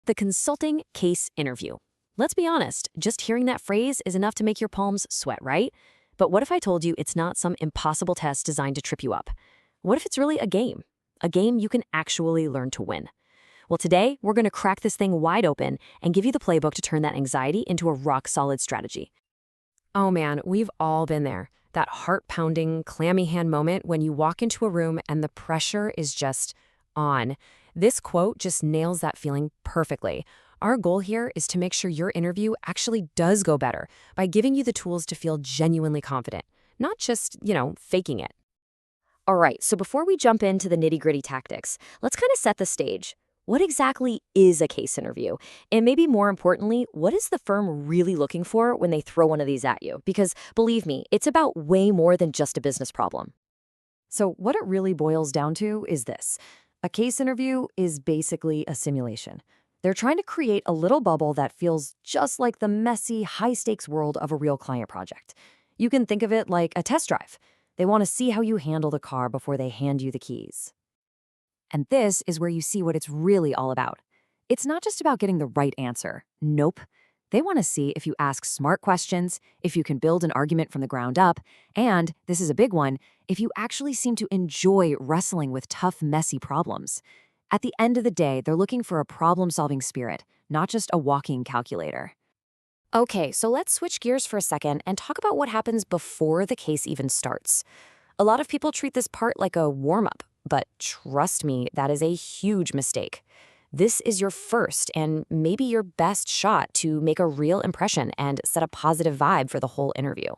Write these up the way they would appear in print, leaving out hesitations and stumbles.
The consulting case interview. Let's be honest, just hearing that phrase is enough to make your palms sweat, right? But what if I told you it's not some impossible test designed to trip you up? What if it's really a game? A game you can actually learn to win. Well, today, we're going to crack this thing wide open and give you the playbook to turn that anxiety into a rock-solid strategy. Oh man, we've all been there. That heart-pounding, clammy hand moment when you walk into a room and the pressure is just on. This quote just nails that feeling perfectly. Our goal here is to make sure your interview actually does go better by giving you the tools to feel genuinely confident, not just, faking it. All right, so before we jump into the nitty-gritty tactics, let's kind of set the stage. What exactly is a case interview? And maybe more importantly, what is the firm really looking for when they throw one of these at you? Because believe me, it's about way more than just a business problem. So what it really boils down to is this. A case interview is basically a simulation. They're trying to create a little bubble that feels just like the messy, high-stakes world of a real client project. You can think of it like a test drive. They want to see how you handle the car before they hand you the keys. And this is where you see what it's really all about. It's not just about getting the right answer. Nope. They want to see if you ask smart questions, if you can build an argument from the ground up, and, this is a big one, if you actually seem to enjoy wrestling with tough, messy problems. At the end of the day, they're looking for a problem-solving spirit, not just a walking calculator. Okay, so let's switch gears for a second and talk about what happens before the case even starts. A lot of people treat this part like a warm-up, but trust me, that is a huge mistake. This is your first and maybe your best shot to make a real impression and set a positive vibe for the whole interview.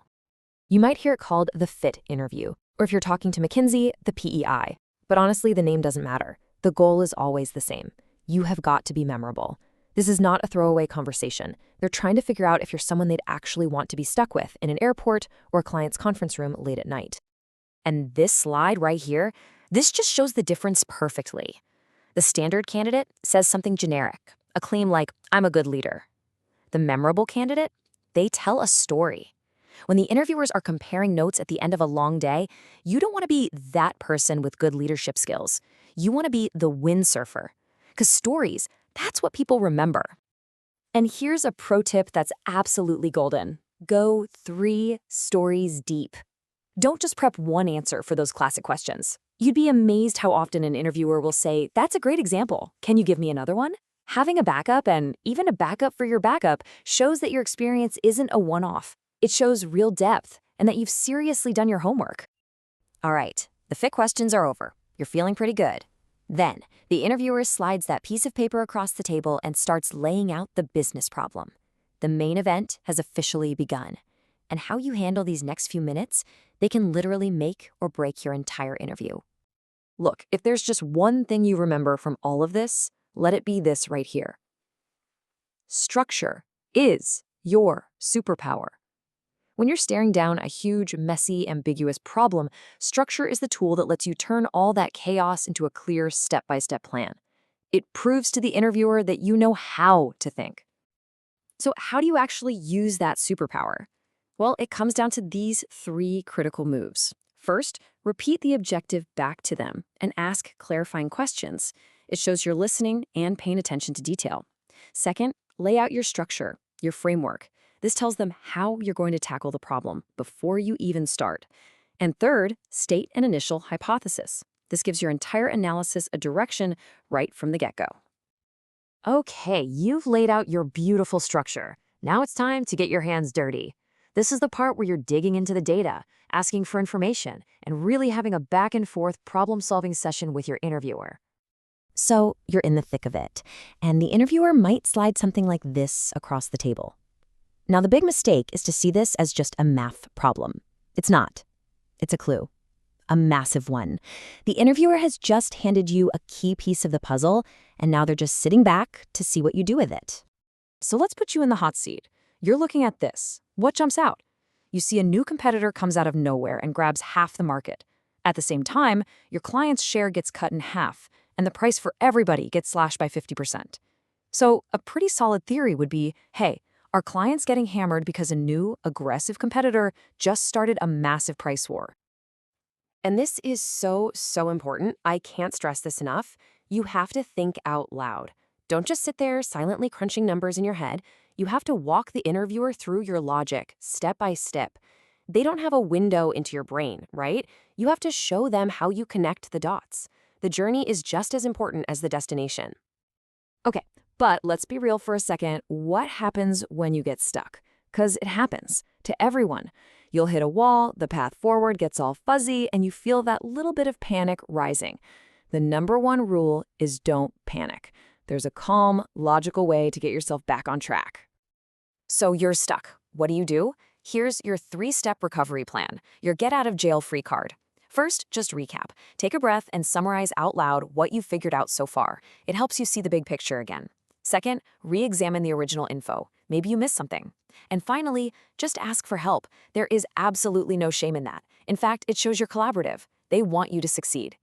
You might hear it called the FIT interview, or if you're talking to McKinsey, the PEI. But honestly, the name doesn't matter. The goal is always the same. You have got to be memorable. This is not a throwaway conversation. They're trying to figure out if you're someone they'd actually want to be stuck with in an airport or a client's conference room late at night. And this slide right here, this just shows the difference perfectly. The standard candidate says something generic, a claim like, "I'm a good leader." The memorable candidate, they tell a story. When the interviewers are comparing notes at the end of a long day, you don't want to be that person with good leadership skills. You want to be the windsurfer. Because stories, that's what people remember. And here's a pro tip that's absolutely golden. Go 3 stories deep. Don't just prep one answer for those classic questions. You'd be amazed how often an interviewer will say, "That's a great example. Can you give me another one?" Having a backup, and even a backup for your backup, shows that your experience isn't a one-off. It shows real depth and that you've seriously done your homework. All right, the fit questions are over. You're feeling pretty good. Then, the interviewer slides that piece of paper across the table and starts laying out the business problem. The main event has officially begun. And how you handle these next few minutes, they can literally make or break your entire interview. Look, if there's just one thing you remember from all of this, let it be this right here. Structure is your superpower. When you're staring down a huge, messy, ambiguous problem, structure is the tool that lets you turn all that chaos into a clear step-by-step plan. It proves to the interviewer that you know how to think. So how do you actually use that superpower? Well, it comes down to these 3 critical moves. First, repeat the objective back to them and ask clarifying questions. It shows you're listening and paying attention to detail. Second, lay out your structure, your framework. This tells them how you're going to tackle the problem before you even start. And third, state an initial hypothesis. This gives your entire analysis a direction right from the get-go. Okay, you've laid out your beautiful structure. Now it's time to get your hands dirty. This is the part where you're digging into the data, asking for information, and really having a back-and-forth problem-solving session with your interviewer. So you're in the thick of it, and the interviewer might slide something like this across the table. Now, the big mistake is to see this as just a math problem. It's not. It's a clue. A massive one. The interviewer has just handed you a key piece of the puzzle, and now they're just sitting back to see what you do with it. So let's put you in the hot seat. You're looking at this. What jumps out? You see a new competitor comes out of nowhere and grabs half the market. At the same time, your client's share gets cut in half, and the price for everybody gets slashed by 50%. So a pretty solid theory would be, hey, our client's getting hammered because a new, aggressive competitor just started a massive price war. And this is so important. I can't stress this enough. You have to think out loud. Don't just sit there silently crunching numbers in your head. You have to walk the interviewer through your logic, step by step. They don't have a window into your brain, right? You have to show them how you connect the dots. The journey is just as important as the destination. Okay, but let's be real for a second. What happens when you get stuck? Because it happens to everyone. You'll hit a wall, the path forward gets all fuzzy, and you feel that little bit of panic rising. The number one rule is don't panic. There's a calm, logical way to get yourself back on track. So you're stuck. What do? Here's your 3-step recovery plan, your get-out-of-jail-free card. First, just recap. Take a breath and summarize out loud what you've figured out so far. It helps you see the big picture again. Second, re-examine the original info. Maybe you missed something. And finally, just ask for help. There is absolutely no shame in that. In fact, it shows you're collaborative. They want you to succeed.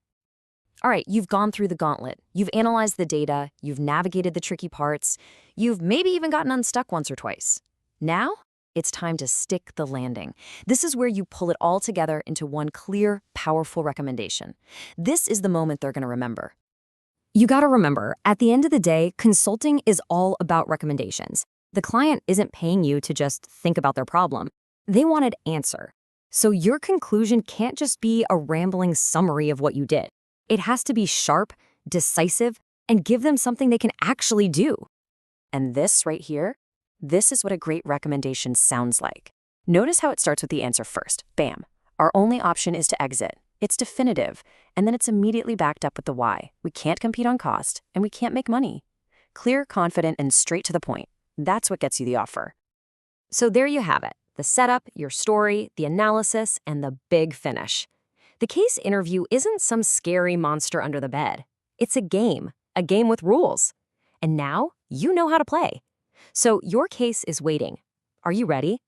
All right, you've gone through the gauntlet. You've analyzed the data. You've navigated the tricky parts. You've maybe even gotten unstuck once or twice. Now, it's time to stick the landing. This is where you pull it all together into one clear, powerful recommendation. This is the moment they're going to remember. You got to remember, at the end of the day, consulting is all about recommendations. The client isn't paying you to just think about their problem. They want an answer. So your conclusion can't just be a rambling summary of what you did. It has to be sharp, decisive, and give them something they can actually do. And this right here, this is what a great recommendation sounds like. Notice how it starts with the answer first. Bam. Our only option is to exit. It's definitive, and then it's immediately backed up with the why. We can't compete on cost, and we can't make money. Clear, confident, and straight to the point. That's what gets you the offer. So there you have it. The setup, your story, the analysis, and the big finish. The case interview isn't some scary monster under the bed. It's a game with rules. And now you know how to play. So your case is waiting. Are you ready?